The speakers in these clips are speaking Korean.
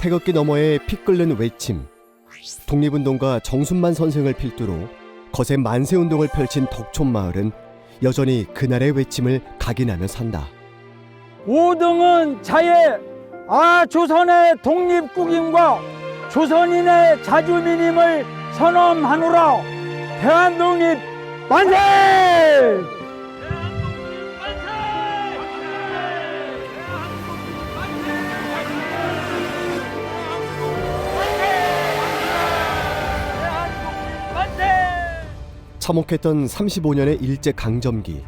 태극기 너머에 피 끓는 외침, 독립운동가 정순만 선생을 필두로 거센 만세운동을 펼친 덕촌마을은 여전히 그날의 외침을 각인하며 산다. 5등은 자의 조선의 독립국임과 조선인의 자주민임을 선언하노라. 대한독립 만세! 참혹했던 35년의 일제강점기.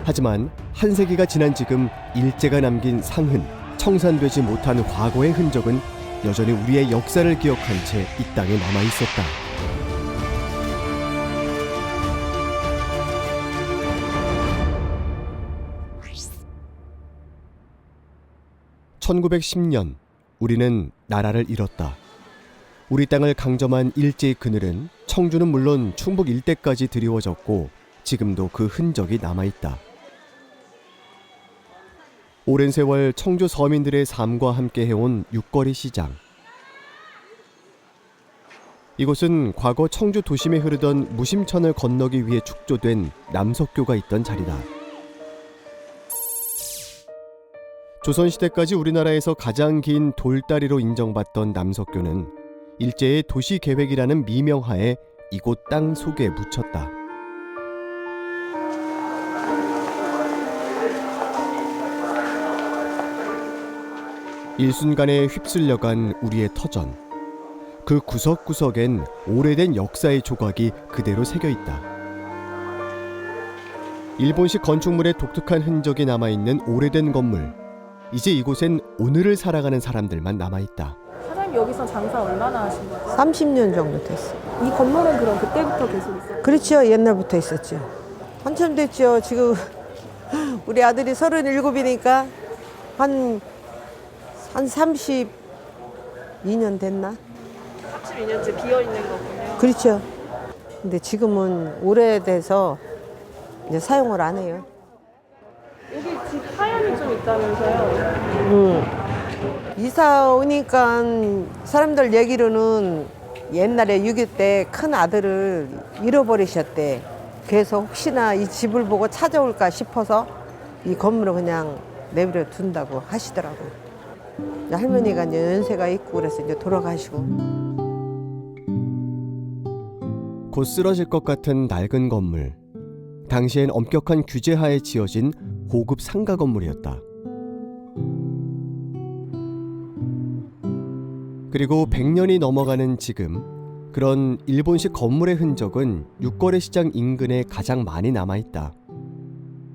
하지만 한 세기가 지난 지금 일제가 남긴 상흔, 청산되지 못한 과거의 흔적은 여전히 우리의 역사를 기억한 채 이 땅에 남아 있었다. (1910년) 우리는 나라를 잃었다. 우리 땅을 강점한 일제의 그늘은 청주는 물론 충북 일대까지 드리워졌고 지금도 그 흔적이 남아있다. 오랜 세월 청주 서민들의 삶과 함께 해온 육거리 시장. 이곳은 과거 청주 도심에 흐르던 무심천을 건너기 위해 축조된 남석교가 있던 자리다. 조선시대까지 우리나라에서 가장 긴 돌다리로 인정받던 남석교는 일제의 도시계획이라는 미명하에 이곳 땅 속에 묻혔다. 일순간에 휩쓸려간 우리의 터전. 그 구석구석엔 오래된 역사의 조각이 그대로 새겨있다. 일본식 건축물의 독특한 흔적이 남아있는 오래된 건물. 이제 이곳엔 오늘을 살아가는 사람들만 남아있다. 사장님 여기서 장사 얼마나 하신 거예요? 30년 정도 됐어요. 이 건물은 그럼 그때부터 계속 있어요? 그렇죠. 옛날부터 있었죠. 한참 됐죠. 지금 우리 아들이 37이니까 한 32년 됐나? 32년째 비어있는 거군요. 그렇죠. 근데 지금은 오래돼서 이제 사용을 안 해요. 여기 집 하얀이 좀 있다면서요? 이사 오니까 사람들 얘기로는 옛날에 6.25 때 큰 아들을 잃어버리셨대. 그래서 혹시나 이 집을 보고 찾아올까 싶어서 이 건물을 그냥 내버려 둔다고 하시더라고요. 할머니가 이제 연세가 있고 그래서 이제 돌아가시고. 곧 쓰러질 것 같은 낡은 건물. 당시엔 엄격한 규제하에 지어진 고급 상가 건물이었다. 그리고 100년이 넘어가는 지금 그런 일본식 건물의 흔적은 육거래 시장 인근에 가장 많이 남아있다.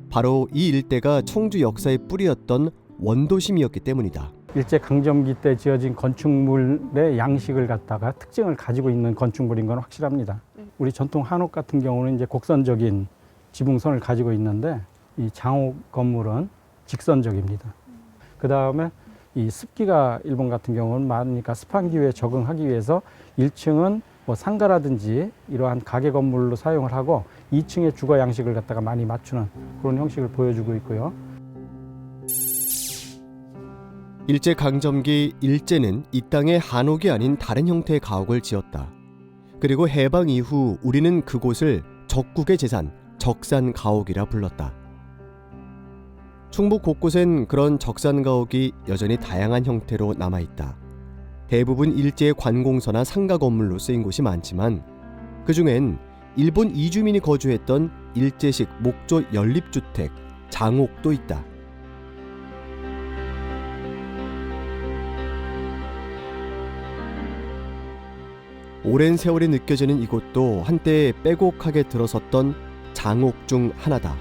바로 이 일대가 청주 역사의 뿌리였던 원도심이었기 때문이다. 일제 강점기 때 지어진 건축물의 양식을 갖다가 특징을 가지고 있는 건축물인 건 확실합니다. 우리 전통 한옥 같은 경우는 이제 곡선적인 지붕선을 가지고 있는데 이 장옥 건물은 직선적입니다. 그 다음에 이 습기가 일본 같은 경우는 많으니까 습한 기후에 적응하기 위해서 1층은 뭐 상가라든지 이러한 가게 건물로 사용을 하고 2층의 주거 양식을 갖다가 많이 맞추는 그런 형식을 보여주고 있고요. 일제 강점기 일제는 이 땅에 한옥이 아닌 다른 형태의 가옥을 지었다. 그리고 해방 이후 우리는 그곳을 적국의 재산, 적산가옥이라 불렀다. 충북 곳곳엔 그런 적산가옥이 여전히 다양한 형태로 남아있다. 대부분 일제의 관공서나 상가 건물로 쓰인 곳이 많지만 그중엔 일본 이주민이 거주했던 일제식 목조 연립주택, 장옥도 있다. 오랜 세월이 느껴지는 이곳도 한때 빼곡하게 들어섰던 장옥 중 하나다.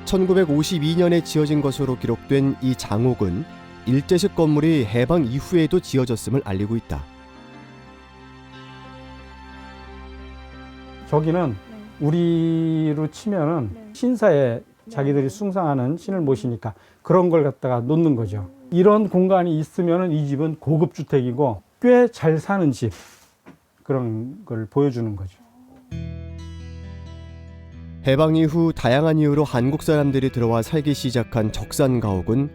1952년에 지어진 것으로 기록된 이 장옥은 일제식 건물이 해방 이후에도 지어졌음을 알리고 있다. 저기는 우리로 치면은 신사에 자기들이 숭상하는 신을 모시니까 그런 걸 갖다가 놓는 거죠. 이런 공간이 있으면은 이 집은 고급 주택이고 꽤 잘 사는 집, 그런 걸 보여주는 거죠. 해방 이후 다양한 이유로 한국 사람들이 들어와 살기 시작한 적산가옥은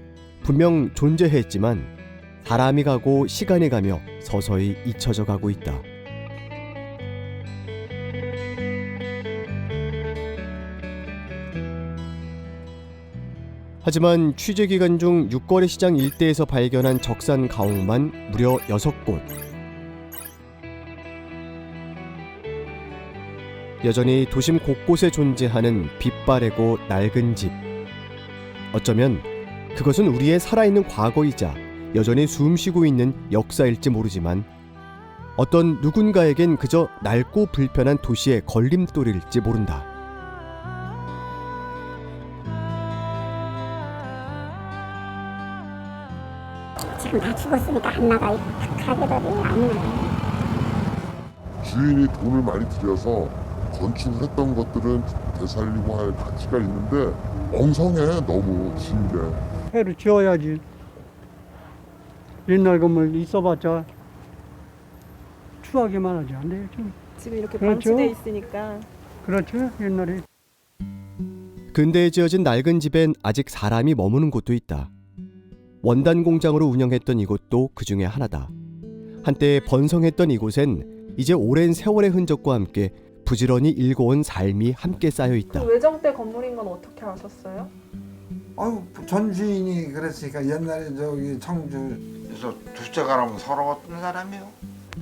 분명 존재했지만 사람이 가고 시간이 가며 서서히 잊혀져 가고 있다. 하지만 취재 기간 중 육거리 시장 일대에서 발견한 적산 가옥만 무려 6곳. 여전히 도심 곳곳에 존재하는 빛바래고 낡은 집. 어쩌면 그것은 우리의 살아있는 과거이자 여전히 숨쉬고 있는 역사일지 모르지만 어떤 누군가에겐 그저 낡고 불편한 도시의 걸림돌일지 모른다. 지금 다 죽었으니까 안 나가요. 가게들이 안 나가요. 주인이 돈을 많이 들여서 건축을 했던 것들은 되살리고 할 가치가 있는데 엉성해. 너무 진게. 회를 지어야지. 옛날 건물 있어봤자 추하게만 하지 안 돼요. 좀. 지금 이렇게 그렇죠. 방치돼 있으니까. 그렇죠. 옛날에. 근대에 지어진 낡은 집엔 아직 사람이 머무는 곳도 있다. 원단 공장으로 운영했던 이곳도 그 중에 하나다. 한때 번성했던 이곳엔 이제 오랜 세월의 흔적과 함께 부지런히 일궈온 삶이 함께 쌓여 있다. 그 외정때 건물인 건 어떻게 아셨어요? 아유, 전 주인이 그랬으니까 옛날에 저기 청주에서 둘째 가라면 서러웠던 사람이요.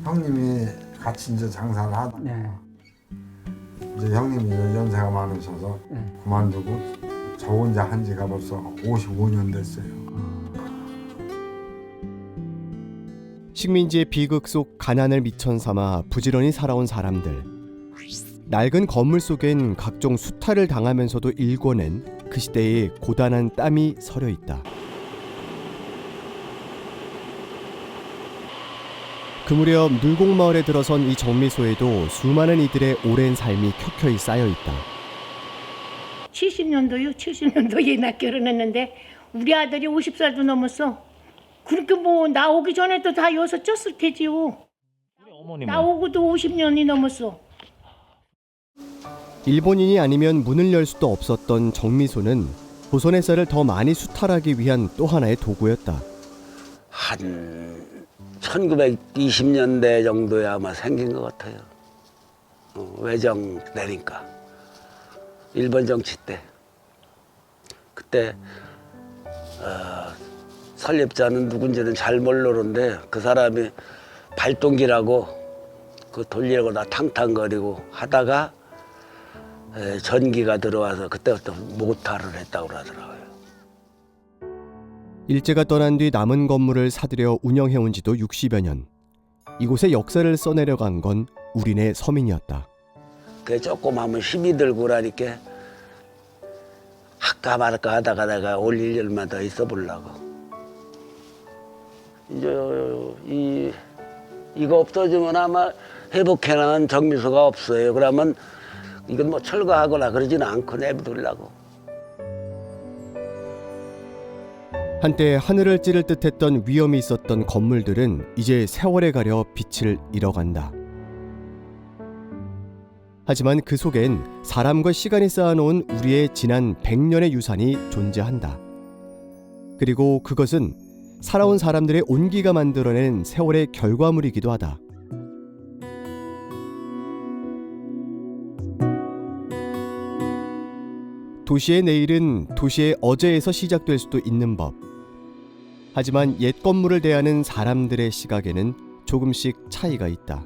형님이 같이 이제 장사를 하다가 네. 이제 형님이 이제 연세가 많으셔서 네. 그만두고 저 혼자 한 지가 벌써 55년 됐어요. 식민지의 비극 속 가난을 미천 삼아 부지런히 살아온 사람들. 낡은 건물 속엔 각종 수탈을 당하면서도 일궈낸 그 시대의 고단한 땀이 서려 있다. 그 무렵 눌곡마을에 들어선 이 정미소에도 수많은 이들의 오랜 삶이 켜켜이 쌓여 있다. 70년도요. 70년도에 나 결혼했는데 우리 아들이 50살도 넘었어. 그렇게 뭐 나오기 전에도 다 여섯 쪘을 테지요. 나오고도 50년이 넘었어. 일본인이 아니면 문을 열 수도 없었던 정미소는 조선의 쌀을 더 많이 수탈하기 위한 또 하나의 도구였다. 한 1920년대 정도에 아마 생긴 것 같아요. 외정 내니까 일본 정치 때 그때 설립자는 누군지는 잘 모르는데 그 사람이 발동기라고 그 돌리려고 다 탕탕거리고 하다가 전기가 들어와서 그때부터 모탈을 했다고 그러더라고요. 일제가 떠난 뒤 남은 건물을 사들여 운영해온 지도 60여 년. 이곳의 역사를 써내려간 건 우리네 서민이었다. 그 조금 하면 힘이 들고 그러니까 할까 말까 하다가 내가 올 1년만 더 있어 보려고. 이제 이거 없어지면 아마 회복해나간 정미소가 없어요. 그러면 이건 뭐 철거하거나 그러지는 않고 내비두려고. 한때 하늘을 찌를 듯했던 위험이 있었던 건물들은 이제 세월에 가려 빛을 잃어간다. 하지만 그 속엔 사람과 시간이 쌓아놓은 우리의 지난 100년의 유산이 존재한다. 그리고 그것은 살아온 사람들의 온기가 만들어낸 세월의 결과물이기도 하다. 도시의 내일은 도시의 어제에서 시작될 수도 있는 법. 하지만 옛 건물을 대하는 사람들의 시각에는 조금씩 차이가 있다.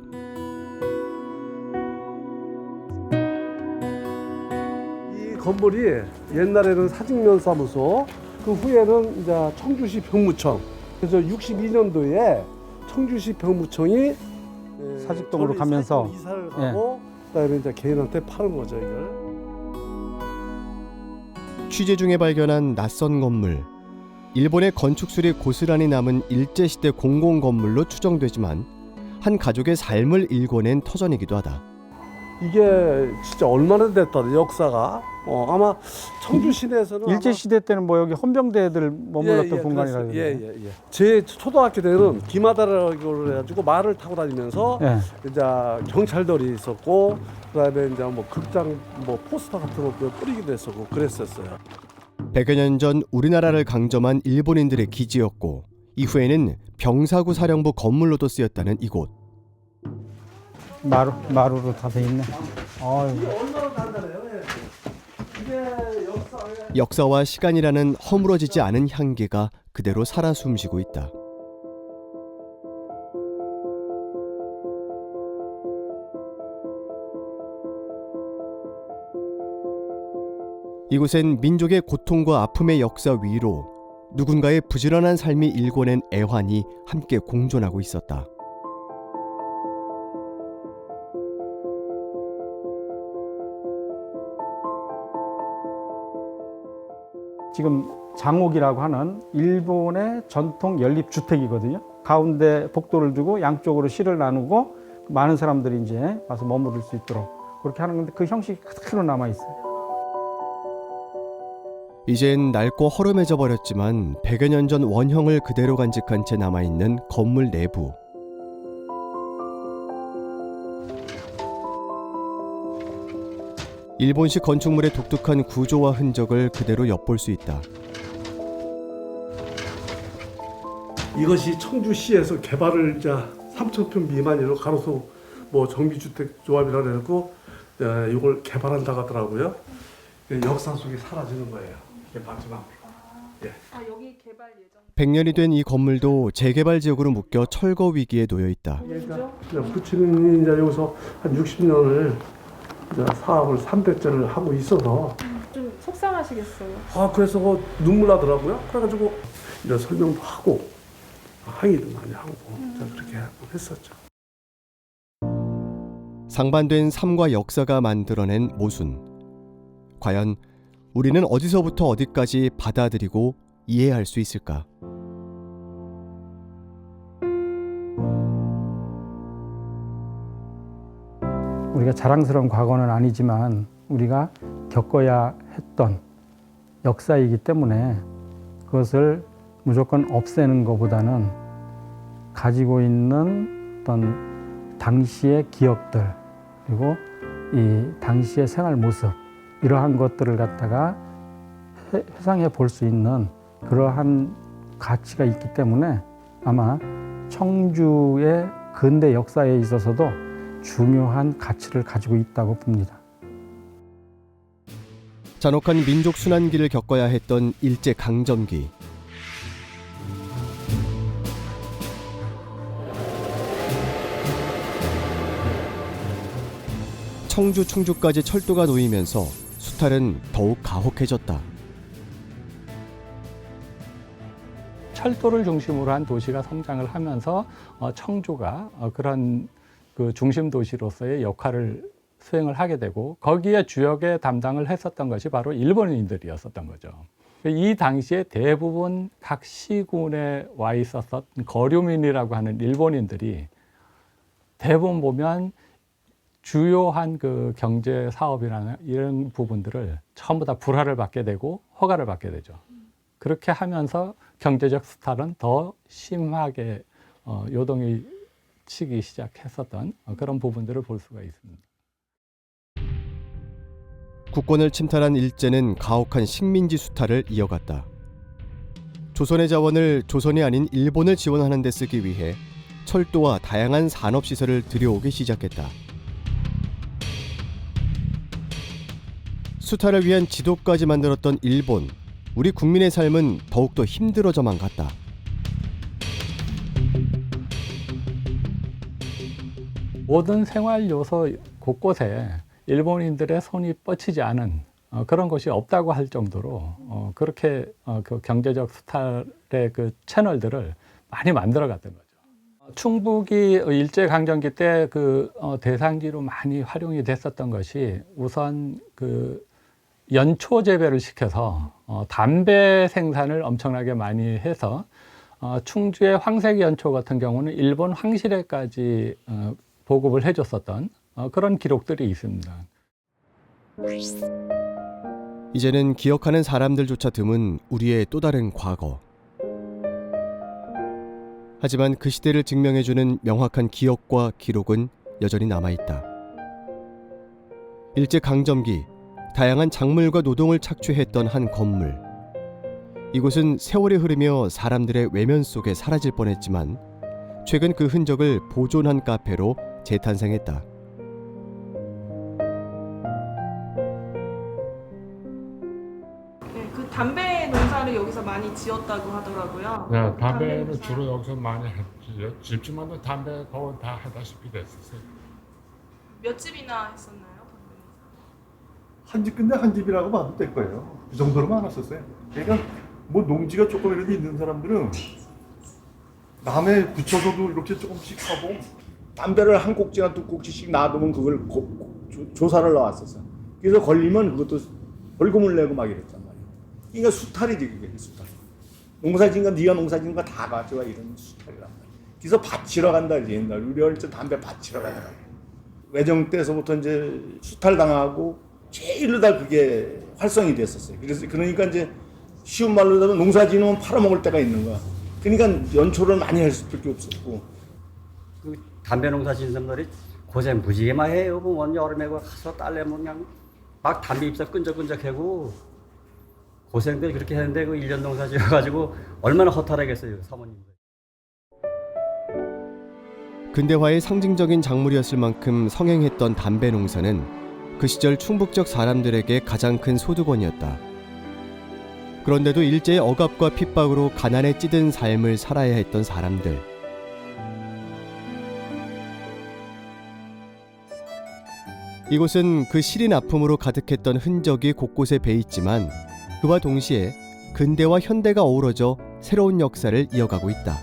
이 건물이 옛날에는 사직면사무소, 그 후에는 이제 청주시 병무청. 그래서 62년도에 청주시 병무청이 사직동으로 저기 가면서, 사직동으로 이사를 가고 그다음에 이제 개인한테 파는 거죠, 이걸. 취재 중에 발견한 낯선 건물. 일본의 건축술이 고스란히 남은 일제시대 공공건물로 추정되지만 한 가족의 삶을 일궈낸 터전이기도 하다. 이게 진짜 얼마나 됐다, 역사가. 아마 청주 시내에서는 일제 시대 때는 뭐 여기 헌병대들 머물렀던 공간이라 그랬어요. 그러는데. 제 초등학교 때는 기마다라고 해가지고 말을 타고 다니면서 예. 이제 경찰들이 있었고 그다음에 이제 뭐 극장 뭐 포스터 같은 것도 뿌리기도 했었고 그랬었어요. 100여 년 전 우리나라를 강점한 일본인들의 기지였고 이후에는 병사구 사령부 건물로도 쓰였다는 이곳. 마루로 다 돼 있네. 얼마나 단단해요. 이게 역사와 시간이라는 허물어지지 않은 향기가 그대로 살아 숨쉬고 있다. 이곳엔 민족의 고통과 아픔의 역사 위로 누군가의 부지런한 삶이 일궈낸 애환이 함께 공존하고 있었다. 지금 장옥이라고 하는 일본의 전통 연립주택이거든요. 가운데 복도를 두고 양쪽으로 실을 나누고 많은 사람들이 이제 와서 머무를 수 있도록 그렇게 하는 건데 그 형식이 그대로 남아 있어요. 이젠 낡고 허름해져 버렸지만 100여 년 전 원형을 그대로 간직한 채 남아있는 건물 내부. 일본식 건축물의 독특한 구조와 흔적을 그대로 엿볼 수 있다. 이것이 청주시에서 개발을 이제 3,000평 미만으로 가로수 뭐 정비주택 조합이라 그래갖고 이걸 개발한다고 하더라고요. 역사 속에 사라지는 거예요. 이게 마지막으로. 예. 여기 개발 예정. 100년이 된 이 건물도 재개발 지역으로 묶여 철거 위기에 놓여 있다. 부친이 이제 여기서 한 60년을 사업을 3대째를 하고 있어서 좀 속상하시겠어요. 그래서 눈물 나더라고요. 그래가지고 이런 설명도 하고 항의도 많이 하고 그렇게 했었죠. 상반된 삶과 역사가 만들어낸 모순. 과연 우리는 어디서부터 어디까지 받아들이고 이해할 수 있을까? 우리가 자랑스러운 과거는 아니지만 우리가 겪어야 했던 역사이기 때문에 그것을 무조건 없애는 것보다는 가지고 있는 어떤 당시의 기억들 그리고 이 당시의 생활 모습 이러한 것들을 갖다가 회상해 볼 수 있는 그러한 가치가 있기 때문에 아마 청주의 근대 역사에 있어서도 중요한 가치를 가지고 있다고 봅니다. 잔혹한 민족 순환기를 겪어야 했던 일제 강점기. 청주 충주까지 철도가 놓이면서 수탈은 더욱 가혹해졌다. 철도를 중심으로 한 도시가 성장을 하면서 청주가 그런 그 중심 도시로서의 역할을 수행을 하게 되고 거기에 주역의 담당을 했었던 것이 바로 일본인들이었었던 거죠. 이 당시에 대부분 각 시군에 와 있었던 거류민이라고 하는 일본인들이 대부분 보면 주요한 그 경제 사업이나 이런 부분들을 전부 다 불화를 받게 되고 허가를 받게 되죠. 그렇게 하면서 경제적 수탈은 더 심하게 요동이 치기 시작했었던 그런 부분들을 볼 수가 있습니다. 국권을 침탈한 일제는 가혹한 식민지 수탈을 이어갔다. 조선의 자원을 조선이 아닌 일본을 지원하는 데 쓰기 위해 철도와 다양한 산업시설을 들여오기 시작했다. 수탈을 위한 지도까지 만들었던 일본, 우리 국민의 삶은 더욱더 힘들어져만 갔다. 모든 생활 요소 곳곳에 일본인들의 손이 뻗치지 않은 그런 것이 없다고 할 정도로 그렇게 그 경제적 수탈의 그 채널들을 많이 만들어 갔던 거죠. 충북이 일제강점기 때 그 대상지로 많이 활용이 됐었던 것이 우선 그 연초 재배를 시켜서 담배 생산을 엄청나게 많이 해서 충주의 황색 연초 같은 경우는 일본 황실에까지 보급을 해줬었던 그런 기록들이 있습니다. 이제는 기억하는 사람들조차 드문 우리의 또 다른 과거. 하지만 그 시대를 증명해주는 명확한 기억과 기록은 여전히 남아있다. 일제 강점기, 다양한 작물과 노동을 착취했던 한 건물. 이곳은 세월이 흐르며 사람들의 외면 속에 사라질 뻔했지만 최근 그 흔적을 보존한 카페로 재탄생했다. 네, 그 담배 농사를 여기서 많이 지었다고 하더라고요. 네, 담배는 농사. 주로 여기서 많이 했죠. 집집마다 담배 거의 다 하다시피 됐었어요. 몇 집이나 했었나요? 한 집 근데 한 집이라고 봐도 될 거예요. 그 정도로 많았었어요. 그러니까 뭐 농지가 조금이라도 있는 사람들은 남에 붙여서도 이렇게 조금씩 하고 담배를 한 꼭지나 두 꼭지씩 놔두면 그걸 조사를 나왔었어. 그래서 걸리면 그것도 벌금을 내고 막 이랬단 말이야. 그러니까 수탈이지 그게 수탈. 농사진 거 네가 농사진 거 다 가져와 이런 수탈이란 말이야. 그래서 밭이러 간다 옛날 우리 어릴 때 담배 밭이러 가더라고. 외정 때서부터 이제 수탈 당하고 제일로 다 그게 활성이 됐었어요. 그래서 그러니까 이제 쉬운 말로 하면 농사지으면 팔아먹을 때가 있는 거야. 그러니까 연초를 많이 할 수밖에 없었고. 그 담배 농사 짓는 사람들이 고생 무지개 많이 해요. 원 여름에 가서 딸내면 그냥 막 담배 잎사 끈적끈적하고 고생들 그렇게 했는데 그 1년 농사 지어가지고 얼마나 허탈하겠어요, 사모님들. 근대화의 상징적인 작물이었을 만큼 성행했던 담배 농사는 그 시절 충북적 사람들에게 가장 큰 소득원이었다. 그런데도 일제의 억압과 핍박으로 가난에 찌든 삶을 살아야 했던 사람들. 이곳은 그 시린 아픔으로 가득했던 흔적이 곳곳에 배있지만 그와 동시에 근대와 현대가 어우러져 새로운 역사를 이어가고 있다.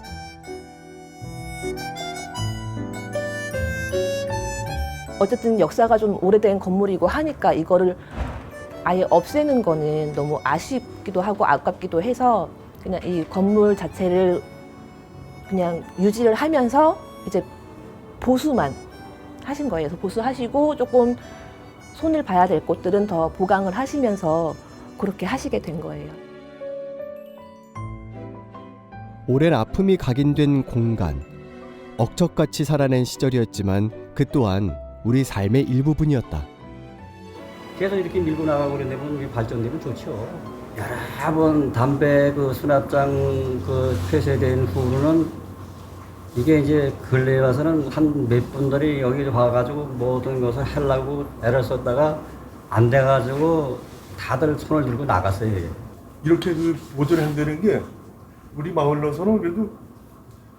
어쨌든 역사가 좀 오래된 건물이고 하니까 이거를 아예 없애는 거는 너무 아쉽기도 하고 아깝기도 해서 그냥 이 건물 자체를 그냥 유지를 하면서 이제 보수만 하신 거예요. 그래서 보수하시고 조금 손을 봐야 될 곳들은 더 보강을 하시면서 그렇게 하시게 된 거예요. 오랜 아픔이 각인된 공간, 억척같이 살아낸 시절이었지만 그 또한 우리 삶의 일부분이었다. 계속 이렇게 밀고 나가고 그런데 보면 발전되면 좋죠. 여러 번 담배 그 수납장 그 폐쇄된 후로는 이게 이제 근래에 와서는 한 몇 분들이 여기 와가지고 모든 것을 하려고 애를 썼다가 안 돼가지고 다들 손을 들고 나갔어요. 이렇게 그 보존한다는 게 우리 마을로서는 그래도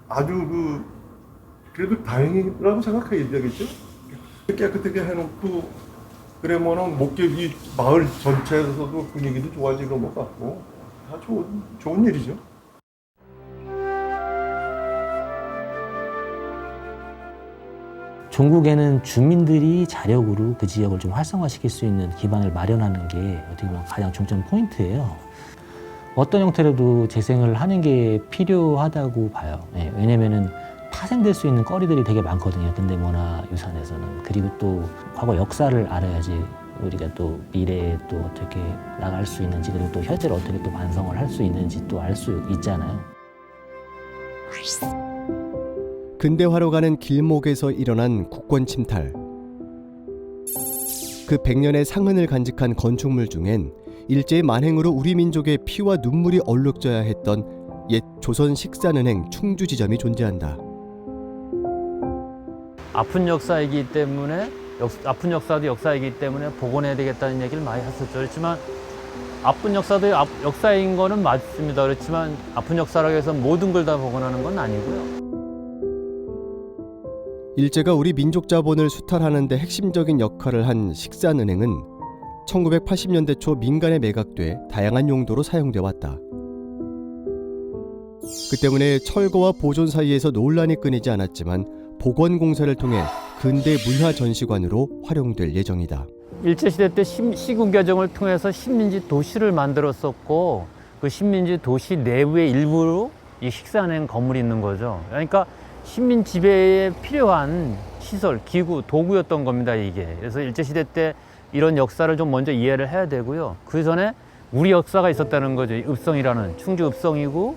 아주 그래도 다행이라고 생각해야 되겠죠. 깨끗하게 해놓고 그러면은 이 마을 전체에서도 분위기도 좋아지는 것 같고 다 좋은 일이죠. 종국에는 주민들이 자력으로 그 지역을 좀 활성화시킬 수 있는 기반을 마련하는 게 어떻게 보면 가장 중점 포인트예요. 어떤 형태로도 재생을 하는 게 필요하다고 봐요. 네, 왜냐면은 파생될 수 있는 거리들이 되게 많거든요. 근대문화유산에서는. 그리고 또 과거 역사를 알아야지 우리가 또 미래에 또 어떻게 나갈 수 있는지 그리고 또 현재를 어떻게 또 반성을 할 수 있는지 또 알 수 있잖아요. 근대화로 가는 길목에서 일어난 국권 침탈. 그 100년의 상흔을 간직한 건축물 중엔 일제의 만행으로 우리 민족의 피와 눈물이 얼룩져야 했던 옛 조선 식산은행 충주지점이 존재한다. 아픈 역사이기 때문에 아픈 역사도 역사이기 때문에 복원해야 되겠다는 얘기를 많이 했었죠. 그렇지만 아픈 역사도 역사인 거는 맞습니다. 그렇지만 아픈 역사라고 해서 모든 걸 다 복원하는 건 아니고요. 일제가 우리 민족 자본을 수탈하는 데 핵심적인 역할을 한 식산은행은 1980년대 초 민간에 매각돼 다양한 용도로 사용돼 왔다. 그 때문에 철거와 보존 사이에서 논란이 끊이지 않았지만 복원 공사를 통해 근대 문화 전시관으로 활용될 예정이다. 일제시대 때 시군 개정을 통해서 식민지 도시를 만들었었고 그 식민지 도시 내부의 일부로 이 식산은행 건물이 있는 거죠. 그러니까 식민 지배에 필요한 시설, 기구, 도구였던 겁니다, 이게. 그래서 일제시대 때 이런 역사를 좀 먼저 이해를 해야 되고요. 그 전에 우리 역사가 있었다는 거죠. 읍성이라는 충주 읍성이고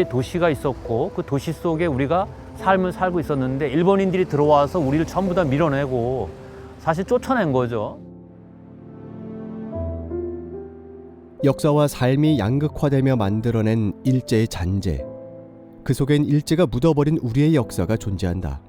도시가 있었고 그 도시 속에 우리가 삶을 살고 있었는데 일본인들이 들어와서 우리를 전부 다 밀어내고 사실 쫓아낸 거죠. 역사와 삶이 양극화되며 만들어낸 일제의 잔재. 그 속엔 일제가 묻어버린 우리의 역사가 존재한다.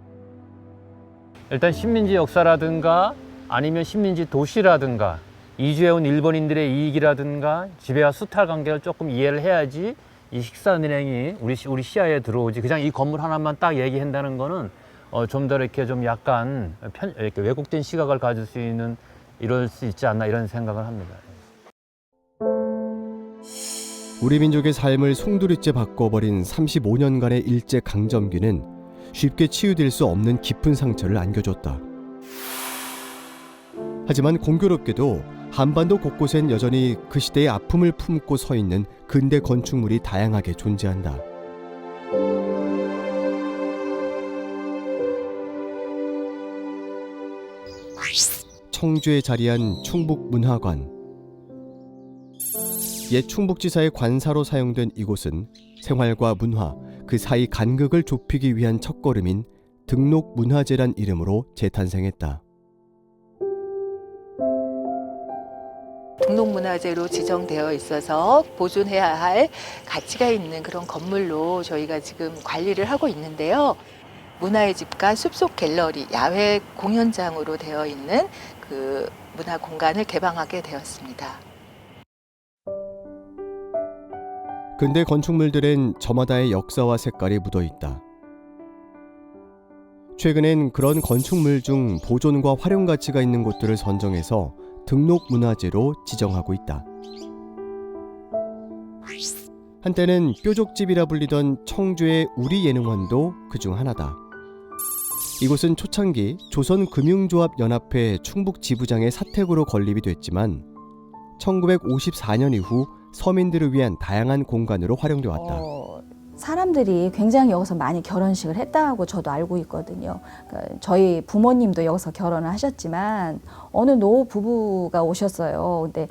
일단 식민지 역사라든가 아니면 식민지 도시라든가 이주해온 일본인들의 이익이라든가 지배와 수탈 관계를 조금 이해를 해야지 이 식사은행이 우리 시야에 들어오지. 그냥 이 건물 하나만 딱 얘기한다는 거는 좀 더 이렇게 좀 약간 이렇게 왜곡된 시각을 가질 수 있는 이럴 수 있지 않나 이런 생각을 합니다. 우리 민족의 삶을 송두리째 바꿔버린 35년간의 일제 강점기는 쉽게 치유될 수 없는 깊은 상처를 안겨줬다. 하지만 공교롭게도 한반도 곳곳엔 여전히 그 시대의 아픔을 품고 서 있는 근대 건축물이 다양하게 존재한다. 청주에 자리한 충북문화관. 옛 충북지사의 관사로 사용된 이곳은 생활과 문화, 그 사이 간극을 좁히기 위한 첫걸음인 등록문화재란 이름으로 재탄생했다. 등록문화재로 지정되어 있어서 보존해야 할 가치가 있는 그런 건물로 저희가 지금 관리를 하고 있는데요. 문화의 집과 숲속 갤러리, 야외 공연장으로 되어 있는 그 문화 공간을 개방하게 되었습니다. 근대 건축물들엔 저마다의 역사와 색깔이 묻어 있다. 최근엔 그런 건축물 중 보존과 활용 가치가 있는 곳들을 선정해서 등록문화재로 지정하고 있다. 한때는 뾰족집이라 불리던 청주의 우리예능원도 그중 하나다. 이곳은 초창기 조선금융조합연합회 충북지부장의 사택으로 건립이 됐지만 1954년 이후 서민들을 위한 다양한 공간으로 활용돼 왔다. 사람들이 굉장히 여기서 많이 결혼식을 했다고 저도 알고 있거든요. 그러니까 저희 부모님도 여기서 결혼을 하셨지만 어느 노 부부가 오셨어요. 근데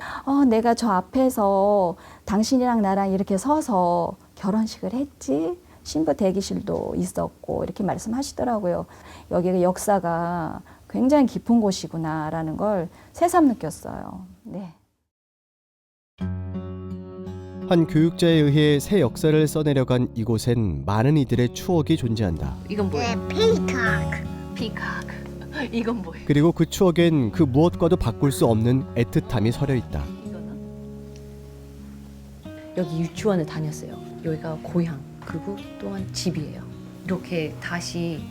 내가 저 앞에서 당신이랑 나랑 이렇게 서서 결혼식을 했지. 신부 대기실도 있었고 이렇게 말씀하시더라고요. 여기가 역사가 굉장히 깊은 곳이구나라는 걸 새삼 느꼈어요. 네. 한 교육자에 의해 새 역사를 써내려간 이곳엔 많은 이들의 추억이 존재한다. 이건 뭐예요? 피카크. 이건 뭐예요? 그리고 그 추억엔 그 무엇과도 바꿀 수 없는 애틋함이 서려 있다. 여기 유치원을 다녔어요. 여기가 고향, 그리고 또한 집이에요. 이렇게 다시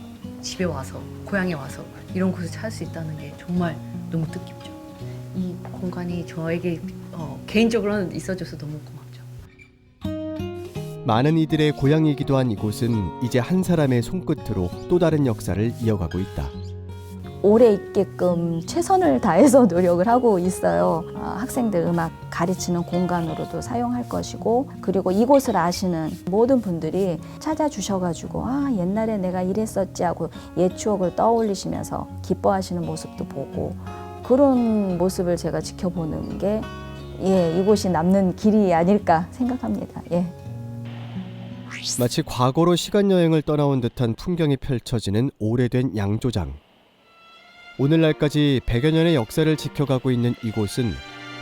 집에 와서, 고향에 와서 이런 곳을 찾을 수 있다는 게 정말 너무 뜻깊죠. 이 공간이 저에게 개인적으로는 있어줘서 너무 고맙죠. 많은 이들의 고향이기도 한 이곳은 이제 한 사람의 손끝으로 또 다른 역사를 이어가고 있다. 오래 있게끔 최선을 다해서 노력을 하고 있어요. 학생들 음악 가르치는 공간으로도 사용할 것이고, 그리고 이곳을 아시는 모든 분들이 찾아주셔가지고 옛날에 내가 이랬었지 하고 옛 추억을 떠올리시면서 기뻐하시는 모습도 보고, 그런 모습을 제가 지켜보는 게 이곳이 남는 길이 아닐까 생각합니다. 마치 과거로 시간여행을 떠나온 듯한 풍경이 펼쳐지는 오래된 양조장. 오늘날까지 100여 년의 역사를 지켜가고 있는 이곳은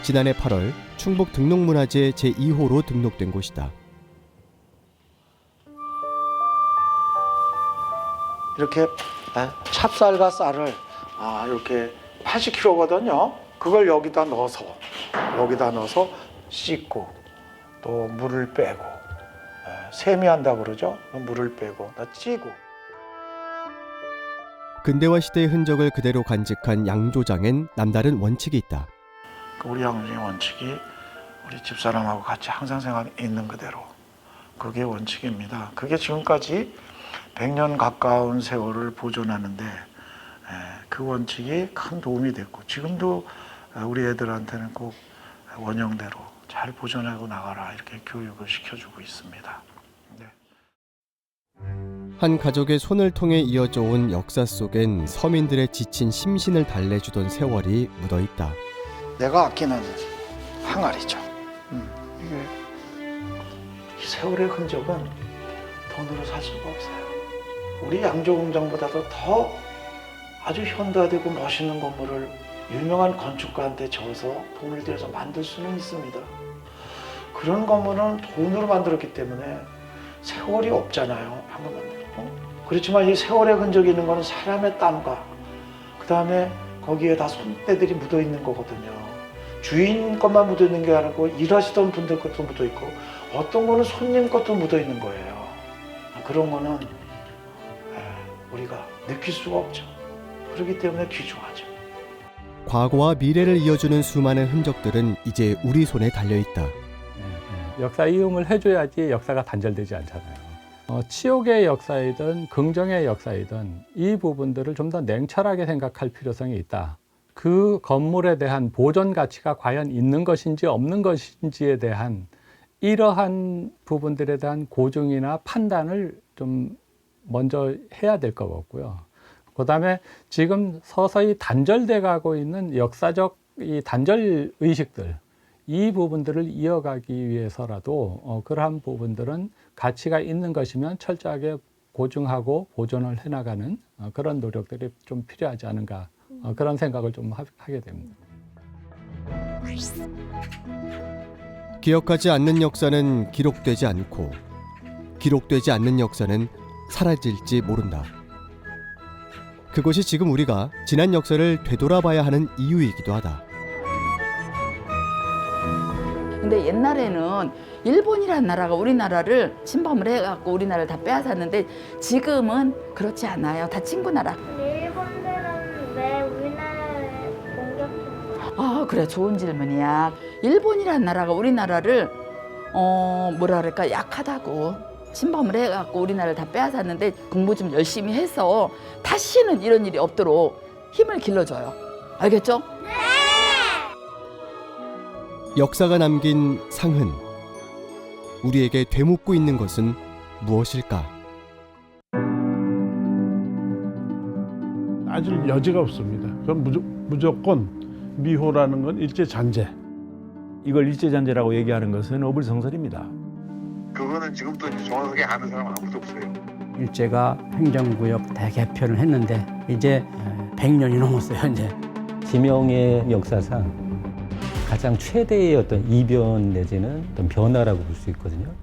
지난해 8월 충북 등록문화재 제2호로 등록된 곳이다. 이렇게 찹쌀과 쌀을 이렇게 80kg거든요. 그걸 여기다 넣어서 씻고 또 물을 빼고 세미한다고 그러죠. 물을 빼고 찌고. 근대화 시대의 흔적을 그대로 간직한 양조장엔 남다른 원칙이 있다. 우리 양조장의 원칙이 우리 집사람하고 같이 항상 있는 그대로, 그게 원칙입니다. 그게 지금까지 100년 가까운 세월을 보존하는데 그 원칙이 큰 도움이 됐고, 지금도 우리 애들한테는 꼭 원형대로 잘 보존하고 나가라 이렇게 교육을 시켜주고 있습니다. 한 가족의 손을 통해 이어져 온 역사 속엔 서민들의 지친 심신을 달래주던 세월이 묻어있다. 내가 아끼는 항아리죠. 이게 세월의 흔적은 돈으로 살 수가 없어요. 우리 양조공장보다도 더 아주 현대화되고 멋있는 건물을 유명한 건축가한테 줘서 돈을 들여서 만들 수는 있습니다. 그런 건물은 돈으로 만들었기 때문에 세월이 없잖아요. 방금 만들고. 그렇지만 이 세월의 흔적이 있는 거는 사람의 땀과 그 다음에 거기에 다 손때들이 묻어 있는 거거든요. 주인 것만 묻어 있는 게 아니고 일하시던 분들 것도 묻어 있고 어떤 거는 손님 것도 묻어 있는 거예요. 그런 거는 우리가 느낄 수가 없죠. 그렇기 때문에 귀중하죠. 과거와 미래를 이어주는 수많은 흔적들은 이제 우리 손에 달려있다. 역사 이음을 해줘야지 역사가 단절되지 않잖아요. 치욕의 역사이든 긍정의 역사이든 이 부분들을 좀 더 냉철하게 생각할 필요성이 있다. 그 건물에 대한 보존 가치가 과연 있는 것인지 없는 것인지에 대한 이러한 부분들에 대한 고증이나 판단을 좀 먼저 해야 될 것 같고요. 그다음에 지금 서서히 단절돼 가고 있는 역사적 이 단절 의식들, 이 부분들을 이어가기 위해서라도 그러한 부분들은 가치가 있는 것이면 철저하게 고증하고 보존을 해나가는 그런 노력들이 좀 필요하지 않은가, 그런 생각을 좀 하게 됩니다. 기억하지 않는 역사는 기록되지 않고 기록되지 않는 역사는 사라질지 모른다. 그것이 지금 우리가 지난 역사를 되돌아봐야 하는 이유이기도 하다. 근데 옛날에는 일본이라는 나라가 우리나라를 침범을 해갖고 우리나라를 다 빼앗았는데 지금은 그렇지 않아요. 다 친구 나라. 일본들은 왜 우리나라를 공격했어요? 아, 그래, 좋은 질문이야. 일본이라는 나라가 우리나라를 뭐라 그럴까, 약하다고 침범을 해갖고 우리나라를 다 빼앗았는데 공부 좀 열심히 해서 다시는 이런 일이 없도록 힘을 길러줘요. 알겠죠? 역사가 남긴 상흔. 우리에게 되묻고 있는 것은 무엇일까? 아주 여지가 없습니다. 그건 무조건 미호라는 건 일제잔재. 이걸 일제잔재라고 얘기하는 것은 어불성설입니다. 그거는 지금도 정확하게 아는 사람 아무도 없어요. 일제가 행정구역 대개편을 했는데 이제 100년이 넘었어요. 이제 지명의 역사상 가장 최대의 어떤 이변 내지는 어떤 변화라고 볼 수 있거든요.